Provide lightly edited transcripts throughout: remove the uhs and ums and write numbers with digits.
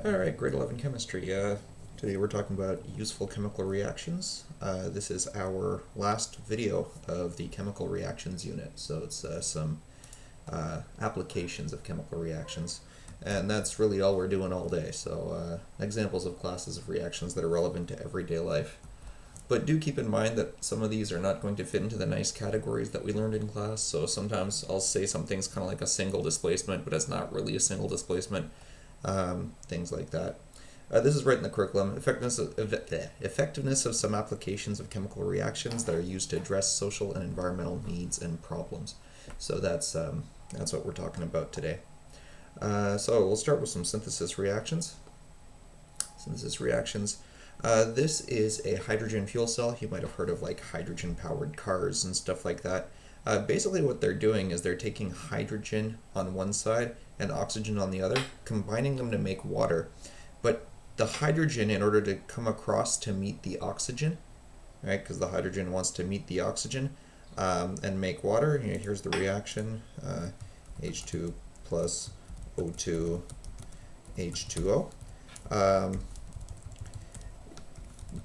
Alright, grade 11 chemistry. Today we're talking about useful chemical reactions. This is our last video of the chemical reactions unit, so it's some applications of chemical reactions. And that's really all we're doing all day, so examples of classes of reactions that are relevant to everyday life. But do keep in mind that some of these are not going to fit into the nice categories that we learned in class, so sometimes I'll say something's kind of like a single displacement, but it's not really a single displacement. Things like that. This is right in the curriculum. Effectiveness of some applications of chemical reactions that are used to address social and environmental needs and problems. So that's what we're talking about today. So we'll start with some synthesis reactions. This is a hydrogen fuel cell. You might have heard of like hydrogen-powered cars and stuff like that. Basically what they're doing is they're taking hydrogen on one side and oxygen on the other, combining them to make water. But the hydrogen, in order to come across to meet the oxygen, right, because the hydrogen wants to meet the oxygen and make water, here's the reaction, H2 plus O2 H2O.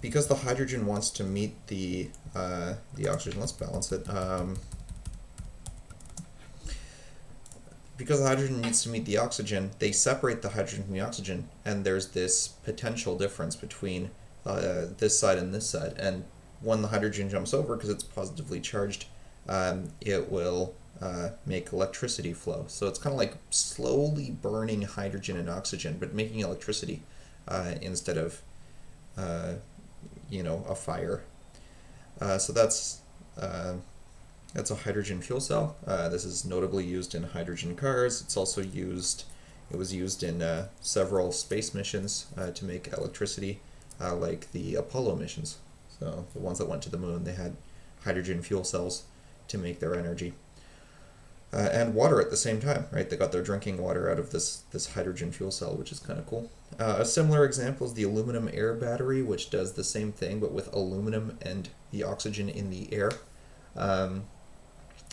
Because the hydrogen wants to meet the oxygen, let's balance it. Because the hydrogen needs to meet the oxygen, they separate the hydrogen from the oxygen, and there's this potential difference between this side and this side. And when the hydrogen jumps over, because it's positively charged, it will make electricity flow. So it's kind of like slowly burning hydrogen and oxygen, but making electricity instead of a fire. So that's a hydrogen fuel cell. This is notably used in hydrogen cars. It's also used, it was used in several space missions to make electricity, like the Apollo missions. So the ones that went to the moon, they had hydrogen fuel cells to make their energy. And water at the same time, right? They got their drinking water out of this hydrogen fuel cell, which is kind of cool. A similar example is the aluminum air battery, which does the same thing, but with aluminum and the oxygen in the air.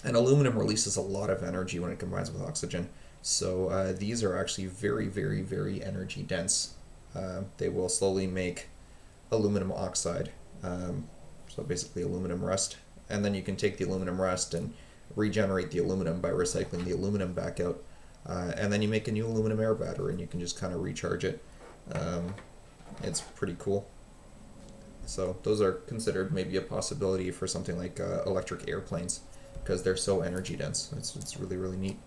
And aluminum releases a lot of energy when it combines with oxygen. So these are actually very, very, very energy dense. They will slowly make aluminum oxide, so basically aluminum rust. And then you can take the aluminum rust and regenerate the aluminum by recycling the aluminum back out. And then you make a new aluminum air battery and you can just kind of recharge it. It's pretty cool. So those are considered maybe a possibility for something like electric airplanes, because they're so energy dense. It's really, really neat.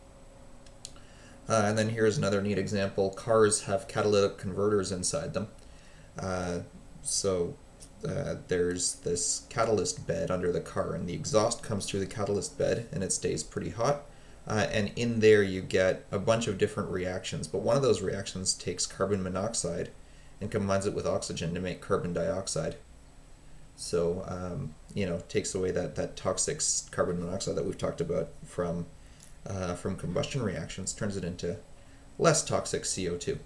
And then here's another neat example. Cars have catalytic converters inside them. There's this catalyst bed under the car, and the exhaust comes through the catalyst bed, and it stays pretty hot. And in there you get a bunch of different reactions, but one of those reactions takes carbon monoxide and combines it with oxygen to make carbon dioxide. So, takes away that toxic carbon monoxide that we've talked about from combustion reactions, turns it into less toxic CO2.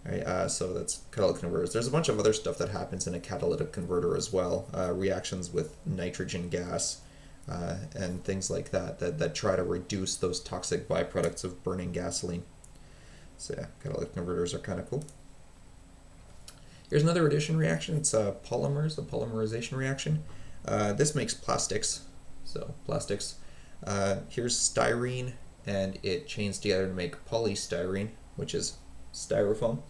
Right? So that's catalytic converters. There's a bunch of other stuff that happens in a catalytic converter as well, reactions with nitrogen gas and things like that try to reduce those toxic byproducts of burning gasoline. So yeah, catalytic converters are kind of cool. Here's another addition reaction. It's polymers, a polymerization reaction. This makes plastics. So plastics. Here's styrene, and it chains together to make polystyrene, which is styrofoam.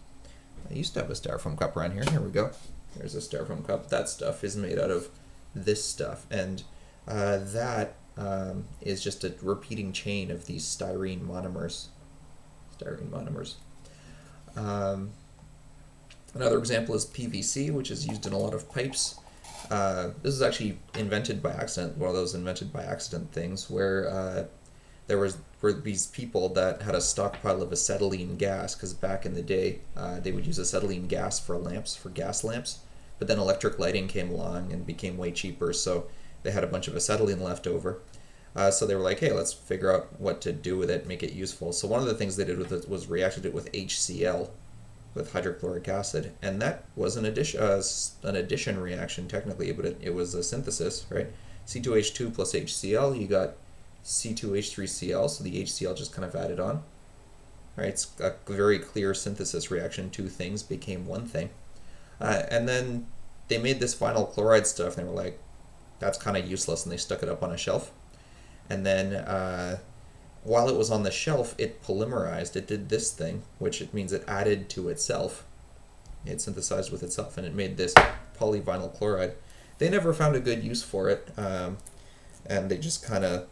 I used to have a styrofoam cup around here. Here we go. There's a styrofoam cup. That stuff is made out of this stuff, and that is just a repeating chain of these styrene monomers. Another example is PVC, which is used in a lot of pipes. This is actually invented by accident, one of those invented by accident things, where there were these people that had a stockpile of acetylene gas, because back in the day they would use acetylene gas for lamps, for gas lamps, but then electric lighting came along and became way cheaper, so they had a bunch of acetylene left over. So they were like, hey, let's figure out what to do with it, make it useful. So one of the things they did with it was reacted it with HCl, with hydrochloric acid, and that was an addition reaction technically, but it was a synthesis, right? C2H2 plus HCl, you got C2H3Cl, so the HCl just kind of added on. right? It's a very clear synthesis reaction. Two things became one thing. And then they made this vinyl chloride stuff, and they were like, that's kind of useless, and they stuck it up on a shelf. And then while it was on the shelf, it polymerized. It did this thing, which it means it added to itself. It synthesized with itself, and it made this polyvinyl chloride. They never found a good use for it, and they just kind of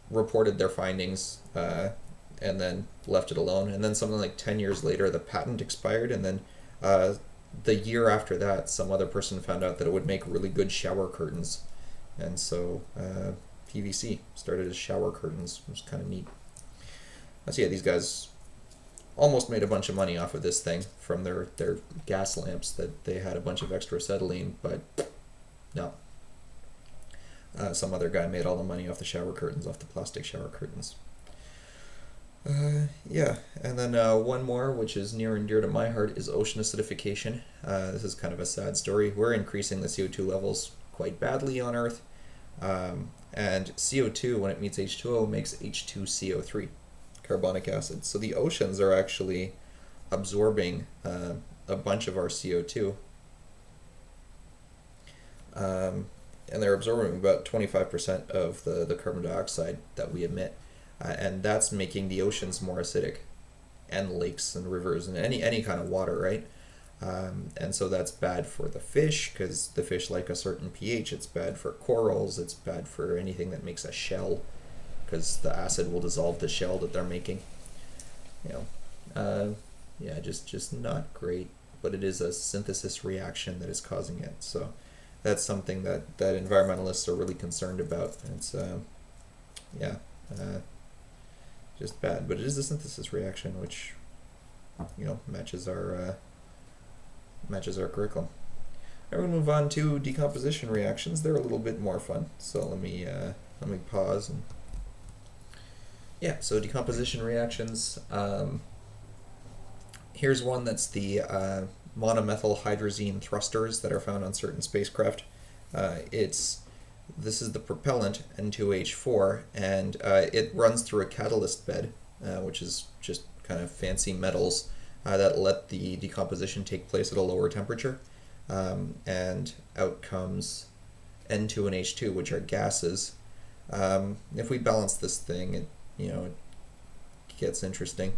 reported their findings and then left it alone. And then something like 10 years later, the patent expired, and then the year after that, some other person found out that it would make really good shower curtains. And so PVC started as shower curtains. It was kind of neat. So yeah, these guys almost made a bunch of money off of this thing from their gas lamps that they had a bunch of extra acetylene, but no. Some other guy made all the money off the shower curtains, off the plastic shower curtains. Yeah, and then one more, which is near and dear to my heart, is ocean acidification. This is kind of a sad story. We're increasing the CO2 levels quite badly on Earth, and CO2, when it meets H2O, makes H2CO3, carbonic acid. So the oceans are actually absorbing a bunch of our CO2, and they're absorbing about 25% of the carbon dioxide that we emit. And that's making the oceans more acidic, and lakes and rivers and any kind of water, right? And so that's bad for the fish, because the fish like a certain pH. It's bad for corals. It's bad for anything that makes a shell, because the acid will dissolve the shell that they're making. Yeah, just not great. But it is a synthesis reaction that is causing it. So that's something that environmentalists are really concerned about. It's just bad, but it is a synthesis reaction, which matches our curriculum. I'm going to move on to decomposition reactions. They're a little bit more fun. So let me pause. So decomposition reactions. Here's one that's the monomethyl hydrazine thrusters that are found on certain spacecraft. This is the propellant, N2H4, and it runs through a catalyst bed, which is just kind of fancy metals that let the decomposition take place at a lower temperature. And out comes N2 and H2, which are gases. If we balance this thing, it gets interesting.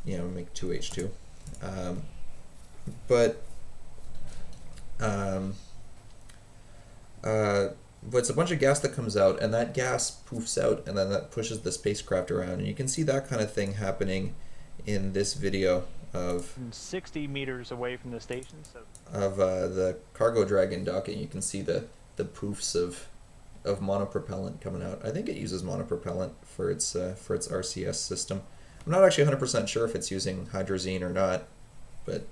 Make 2H2. But it's a bunch of gas that comes out, and that gas poofs out, and then that pushes the spacecraft around. And you can see that kind of thing happening in this video of 60 meters away from the station. Of the cargo dragon docking. You can see the poofs of monopropellant coming out. I think it uses monopropellant for its RCS system. I'm not actually 100% sure if it's using hydrazine or not, but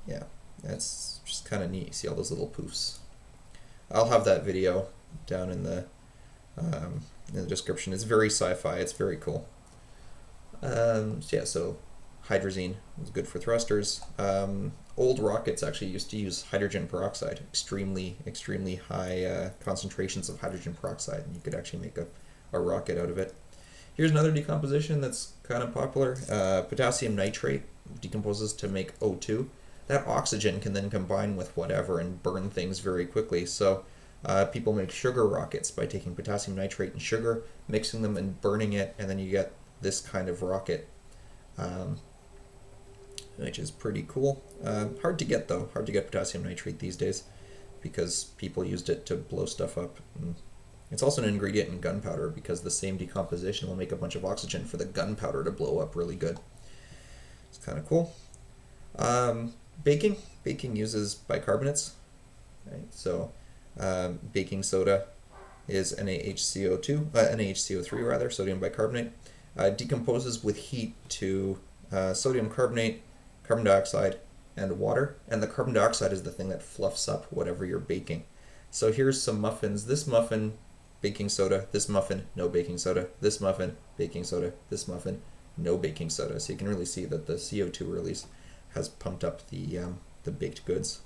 yeah, that's just kind of neat. You see all those little poofs. I'll have that video down in the description. It's very sci-fi. It's very cool. So hydrazine is good for thrusters. Old rockets actually used to use hydrogen peroxide, extremely high concentrations of hydrogen peroxide, and you could actually make a rocket out of it. Here's another decomposition that's kind of popular. Potassium nitrate decomposes to make O2. That oxygen can then combine with whatever and burn things very quickly. So people make sugar rockets by taking potassium nitrate and sugar, mixing them and burning it, and then you get this kind of rocket, which is pretty cool. Hard to get, though. Hard to get potassium nitrate these days because people used it to blow stuff up. And it's also an ingredient in gunpowder because the same decomposition will make a bunch of oxygen for the gunpowder to blow up really good. It's kind of cool. Baking uses bicarbonates, right? So baking soda is NaHCO3 rather, sodium bicarbonate. Decomposes with heat to sodium carbonate, carbon dioxide, and water. And the carbon dioxide is the thing that fluffs up whatever you're baking. So here's some muffins. This muffin, baking soda. This muffin, no baking soda. This muffin, baking soda. This muffin, no baking soda. So you can really see that the CO2 release has pumped up the baked goods.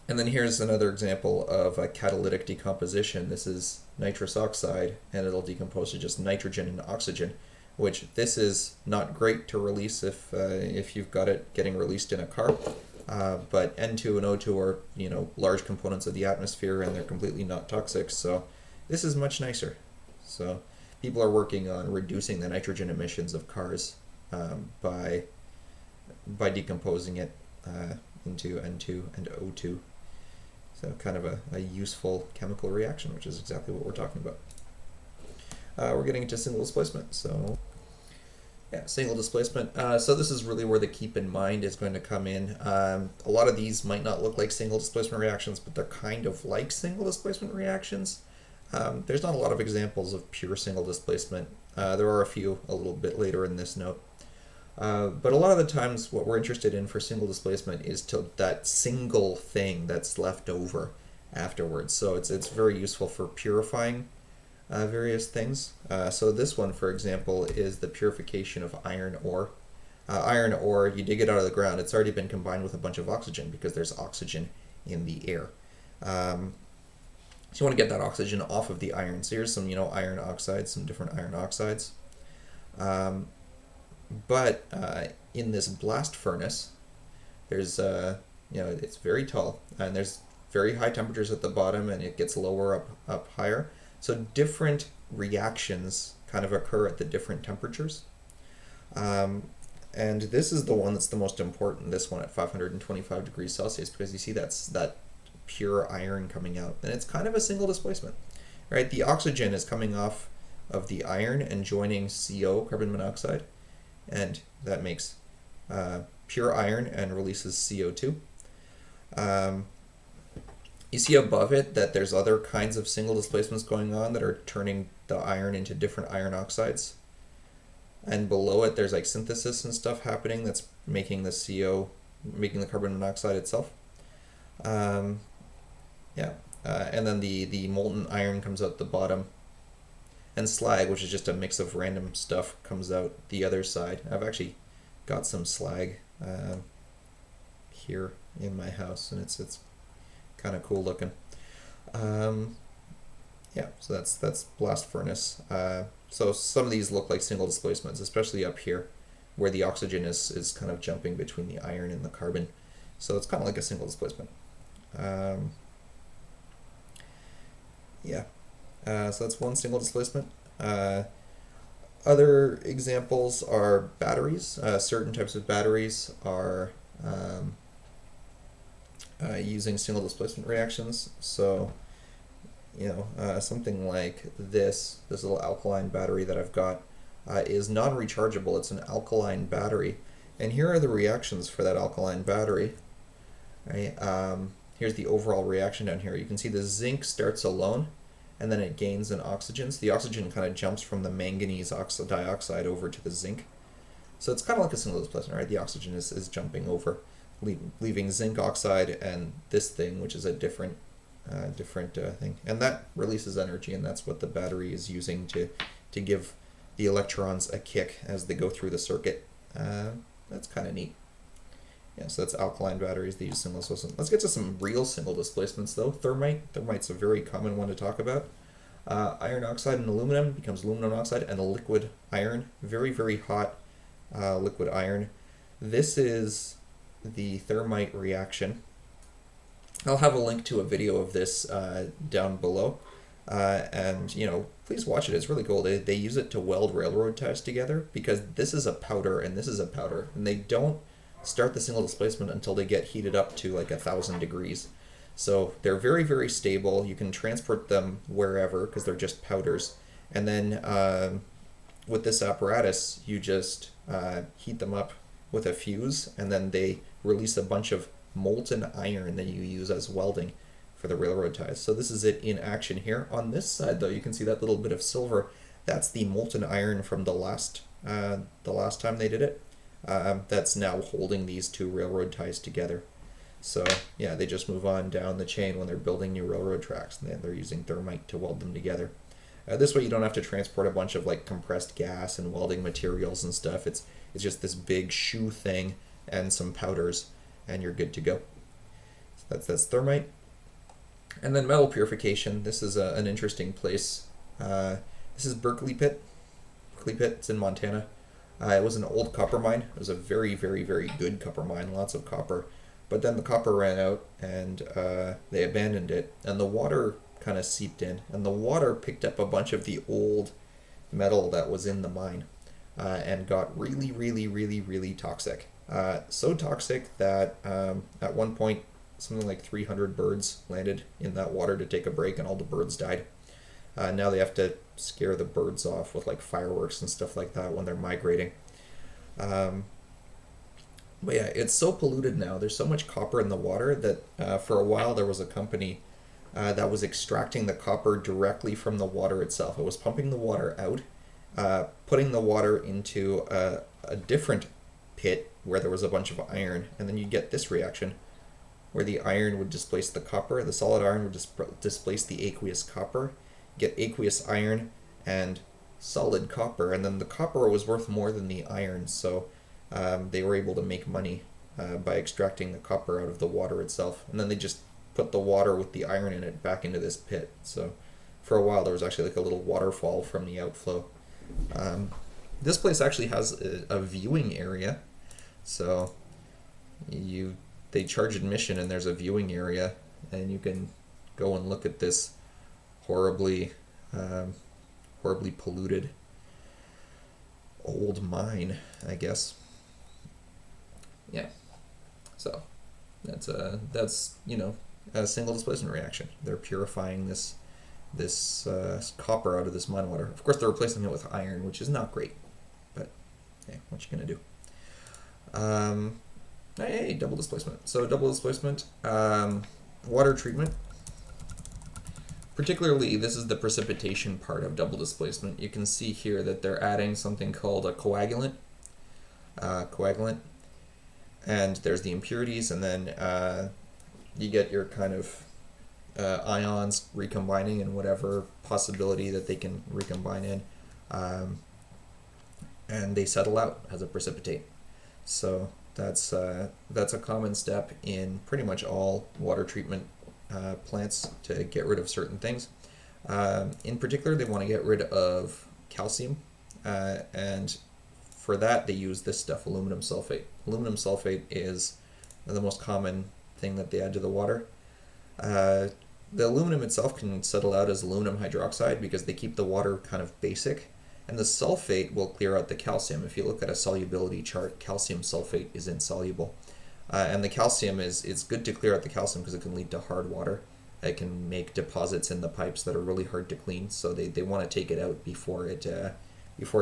And then here's another example of a catalytic decomposition. This is nitrous oxide, and it'll decompose to just nitrogen and oxygen, which this is not great to release if you've got it getting released in a car. But N2 and O2 are, large components of the atmosphere, and they're completely not toxic. So this is much nicer. So people are working on reducing the nitrogen emissions of cars by decomposing it into N2 and O2. So kind of a useful chemical reaction, which is exactly what we're talking about. We're getting into single displacement. So yeah, single displacement. So this is really where the keep in mind is going to come in. A lot of these might not look like single displacement reactions, but they're kind of like single displacement reactions. There's not a lot of examples of pure single displacement. There are a few a little bit later in this note. But a lot of the times what we're interested in for single displacement is that single thing that's left over afterwards. So it's very useful for purifying various things. So this one, for example, is the purification of iron ore. Iron ore, you dig it out of the ground, it's already been combined with a bunch of oxygen because there's oxygen in the air. So you want to get that oxygen off of the iron. So here's some, iron oxides, some different iron oxides. But in this blast furnace, there's, it's very tall, and there's very high temperatures at the bottom, and it gets lower up higher. So different reactions kind of occur at the different temperatures. And this is the one that's the most important, this one at 525 degrees Celsius, because you see that pure iron coming out, and it's kind of a single displacement, right? The oxygen is coming off of the iron and joining CO, carbon monoxide, and that makes pure iron and releases CO2. You see above it that there's other kinds of single displacements going on that are turning the iron into different iron oxides. And below it there's like synthesis and stuff happening that's making the CO, making the carbon monoxide itself. And then the molten iron comes out the bottom. And slag, which is just a mix of random stuff, comes out the other side. I've actually got some slag here in my house, and it's kind of cool looking. So that's blast furnace. So some of these look like single displacements, especially up here, where the oxygen is kind of jumping between the iron and the carbon. So it's kind of like a single displacement. So that's one single displacement. Other examples are batteries. Certain types of batteries are using single displacement reactions. So, something like this little alkaline battery that I've got is non-rechargeable. It's an alkaline battery. And here are the reactions for that alkaline battery. Right? Here's the overall reaction down here. You can see the zinc starts alone, and then it gains an oxygen. So the oxygen kind of jumps from the manganese dioxide over to the zinc. So it's kind of like a single displacement, right? The oxygen is jumping over, leaving zinc oxide and this thing, which is a different thing. And that releases energy, and that's what the battery is using to give the electrons a kick as they go through the circuit. That's kind of neat. Yeah, so that's alkaline batteries. They use single displacement. Let's get to some real single displacements, though. Thermite. Thermite's a very common one to talk about. Iron oxide and aluminum becomes aluminum oxide and a liquid iron. Very, very hot liquid iron. This is the thermite reaction. I'll have a link to a video of this down below. And, please watch it. It's really cool. They use it to weld railroad ties together, because this is a powder and this is a powder. And they don't start the single displacement until they get heated up to like 1,000 degrees. So they're very, very stable. You can transport them wherever because they're just powders. And then with this apparatus, you just heat them up with a fuse, and then they release a bunch of molten iron that you use as welding for the railroad ties. So this is it in action here. On this side, though, you can see that little bit of silver. That's the molten iron from the last time they did it. That's now holding these two railroad ties together. So yeah, they just move on down the chain when they're building new railroad tracks, and they're using thermite to weld them together. This way you don't have to transport a bunch of like compressed gas and welding materials and stuff. It's just this big shoe thing and some powders, and you're good to go. That's thermite. And then metal purification. This is an interesting place. This is Berkeley Pit. Berkeley Pit. It's in Montana. It was an old copper mine. It was a very, very, very good copper mine. Lots of copper. But then the copper ran out, and they abandoned it. And the water kind of seeped in. And the water picked up a bunch of the old metal that was in the mine. And got really, really, really, really toxic. So toxic that at one point something like 300 birds landed in that water to take a break, and all the birds died. Now they have to scare the birds off with like fireworks and stuff like that when they're migrating. But yeah, it's so polluted now. There's so much copper in the water that for a while there was a company that was extracting the copper directly from the water itself. It was pumping the water out, putting the water into a different pit where there was a bunch of iron, and then you get this reaction where the iron would displace the copper, the solid iron would displace the aqueous copper, get aqueous iron and solid copper, and then the copper was worth more than the iron, so they were able to make money by extracting the copper out of the water itself, and then they just put the water with the iron in it back into this pit. So for a while there was actually like a little waterfall from the outflow. This place actually has a viewing area, so they charge admission, and there's a viewing area, and you can go and look at this horribly polluted old mine, I guess. Yeah. So that's a single displacement reaction. They're purifying this copper out of this mine water. Of course, they're replacing it with iron, which is not great, but hey, what you gonna do? Hey, double displacement. So double displacement, water treatment. Particularly, this is the precipitation part of double displacement. You can see here that they're adding something called a coagulant. And there's the impurities, and then you get your kind of ions recombining in whatever possibility that they can recombine in, and they settle out as a precipitate. So that's a common step in pretty much all water treatment plants to get rid of certain things. In particular, they want to get rid of calcium, and for that they use this stuff, aluminum sulfate. Aluminum sulfate is the most common thing that they add to the water. The aluminum itself can settle out as aluminum hydroxide because they keep the water kind of basic, and the sulfate will clear out the calcium. If you look at a solubility chart, calcium sulfate is insoluble. And the calcium it's good to clear out the calcium because it can lead to hard water. It can make deposits in the pipes that are really hard to clean, so they want to take it out before it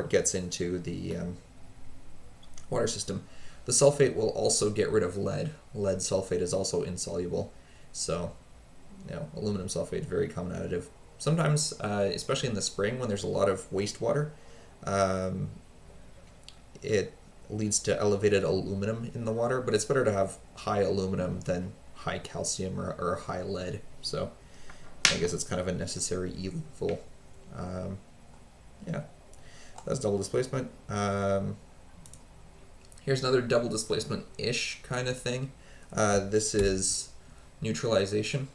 gets into the water system. The sulfate will also get rid of lead. Lead sulfate is also insoluble, so aluminum sulfate, very common additive. Sometimes, especially in the spring when there's a lot of wastewater, it leads to elevated aluminum in the water, but it's better to have high aluminum than high calcium or high lead. So I guess it's kind of a necessary evil. Yeah, that's double displacement. Here's another double displacement-ish kind of thing. This is neutralization.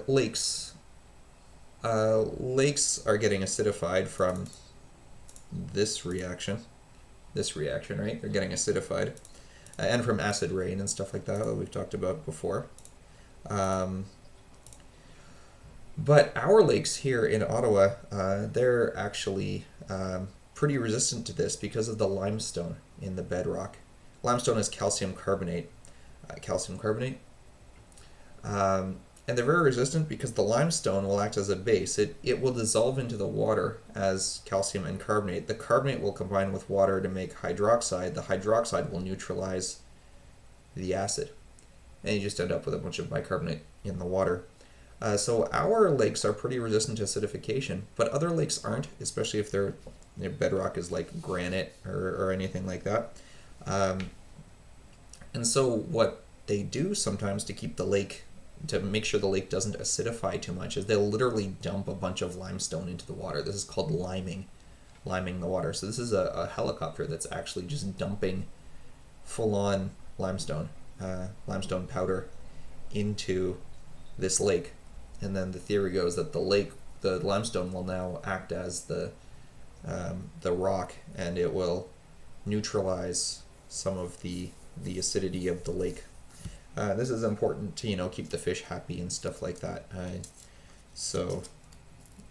Lakes. Lakes are getting acidified from this reaction, right? They're getting acidified, and from acid rain and stuff like that we've talked about before. But our lakes here in Ottawa, they're actually pretty resistant to this because of the limestone in the bedrock. Limestone is calcium carbonate. And they're very resistant because the limestone will act as a base. It will dissolve into the water as calcium and carbonate. The carbonate will combine with water to make hydroxide. The hydroxide will neutralize the acid, and you just end up with a bunch of bicarbonate in the water. So our lakes are pretty resistant to acidification, but other lakes aren't, especially if their bedrock is like granite or anything like that. And so what they do sometimes to keep the lake, to make sure the lake doesn't acidify too much, is they'll literally dump a bunch of limestone into the water. This is called liming the water. So this is a helicopter that's actually just dumping full-on limestone, limestone powder into this lake, and then the theory goes that the limestone will now act as the rock, and it will neutralize some of the acidity of the lake. This is important to keep the fish happy and stuff like that. So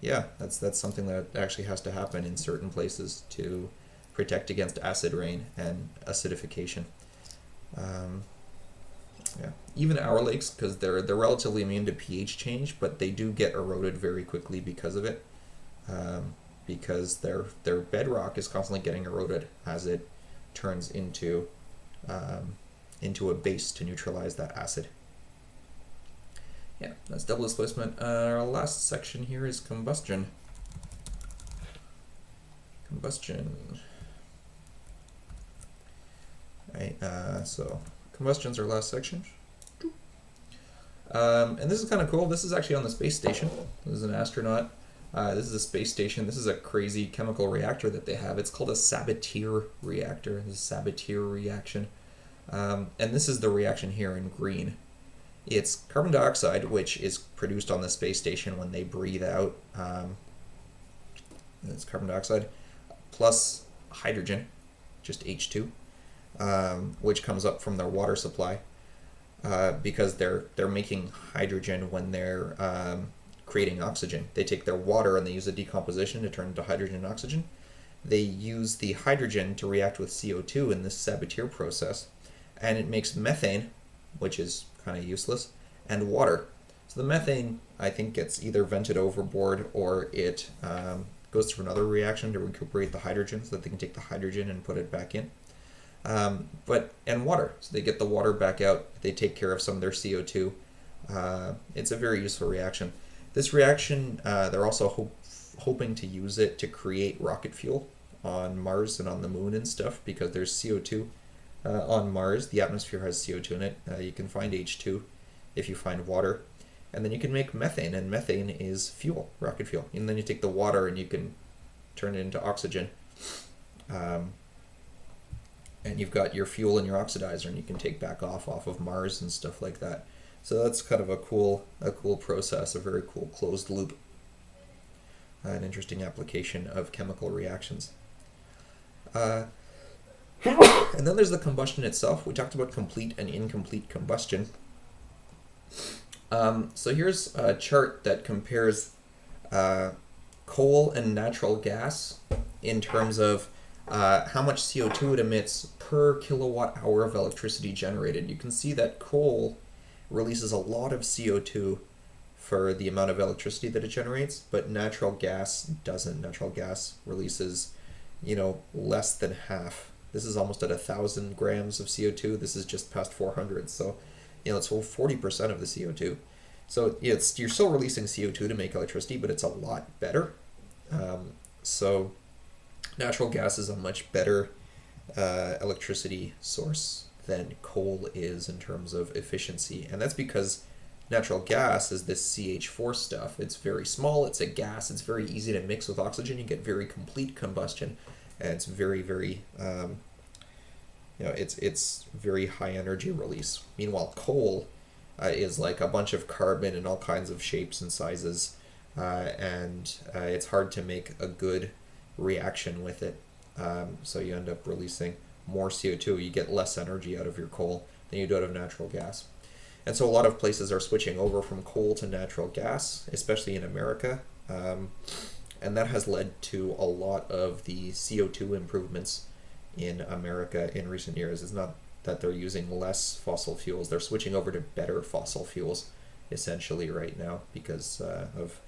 yeah, that's something that actually has to happen in certain places to protect against acid rain and acidification. Yeah, even our lakes, because they're relatively immune to pH change, but they do get eroded very quickly because of it, because their bedrock is constantly getting eroded as it turns into a base to neutralize that acid. Yeah, that's double displacement. Our last section here is combustion. Combustion. Right, so combustion's our last section. And this is kind of cool. This is actually on the space station. This is an astronaut. This is a space station. This is a crazy chemical reactor that they have. It's called a Sabatier reactor. This is a Sabatier reaction. And this is the reaction here in green. It's carbon dioxide, which is produced on the space station when they breathe out. It's carbon dioxide plus hydrogen, just H2, which comes up from their water supply, because they're making hydrogen when they're creating oxygen. They take their water and they use a decomposition to turn into hydrogen and oxygen. They use the hydrogen to react with CO2 in this Sabatier process, and it makes methane, which is kind of useless, and water. So the methane, I think, gets either vented overboard or it goes through another reaction to recuperate the hydrogen so that they can take the hydrogen and put it back in. And water, so they get the water back out, they take care of some of their CO2. It's a very useful reaction. This reaction, they're also hoping to use it to create rocket fuel on Mars and on the moon and stuff, because there's CO2 on Mars. The atmosphere has CO2 in it. You can find H2 if you find water. And then you can make methane, and methane is fuel, rocket fuel. And then you take the water and you can turn it into oxygen. And you've got your fuel and your oxidizer, and you can take back off of Mars and stuff like that. So that's kind of a cool process, a very cool closed loop. An interesting application of chemical reactions. And then there's the combustion itself. We talked about complete and incomplete combustion. So here's a chart that compares coal and natural gas in terms of how much CO2 it emits per kilowatt hour of electricity generated. You can see that coal releases a lot of CO2 for the amount of electricity that it generates, but natural gas doesn't. Natural gas releases, less than half. This is almost at 1,000 grams of CO2. This is just past 400. So, it's 40% of the CO2. So you're still releasing CO2 to make electricity, but it's a lot better. So natural gas is a much better electricity source than coal is in terms of efficiency. And that's because natural gas is this CH4 stuff. It's very small, it's a gas, it's very easy to mix with oxygen. You get very complete combustion, and it's very, very, it's very high energy release. Meanwhile, coal is like a bunch of carbon in all kinds of shapes and sizes, and it's hard to make a good reaction with it. So you end up releasing more CO2. You get less energy out of your coal than you do out of natural gas. And so a lot of places are switching over from coal to natural gas, especially in America. And that has led to a lot of the CO2 improvements in America in recent years. It's not that they're using less fossil fuels. They're switching over to better fossil fuels, essentially, right now, because of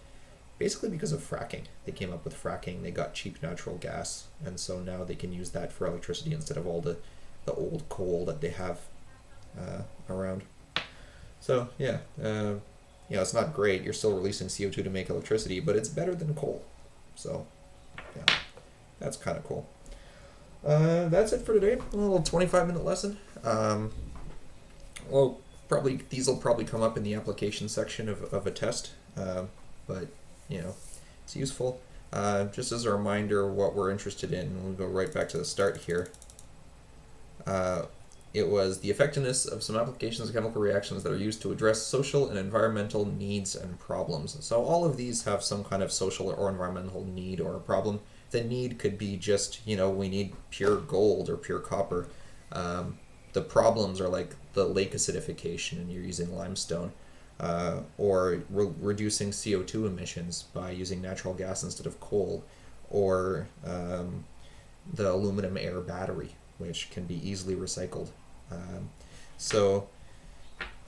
fracking. They came up with fracking. They got cheap natural gas, and so now they can use that for electricity instead of all the old coal that they have around. So yeah, it's not great. You're still releasing CO2 to make electricity, but it's better than coal. So yeah, that's kind of cool. That's it for today. A little 25-minute lesson. These will probably come up in the application section of a test, but it's useful. Just as a reminder, what we're interested in, we'll go right back to the start here, it was the effectiveness of some applications of chemical reactions that are used to address social and environmental needs and problems. So all of these have some kind of social or environmental need or a problem. The need could be just, we need pure gold or pure copper. The problems are like the lake acidification and you're using limestone, or reducing CO2 emissions by using natural gas instead of coal, or the aluminum air battery, which can be easily recycled. So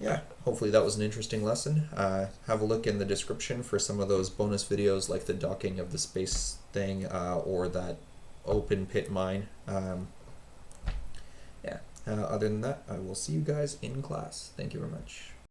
yeah, hopefully that was an interesting lesson. Have a look in the description for some of those bonus videos like the docking of the space thing, or that open pit mine. Other than that, I will see you guys in class. Thank you very much.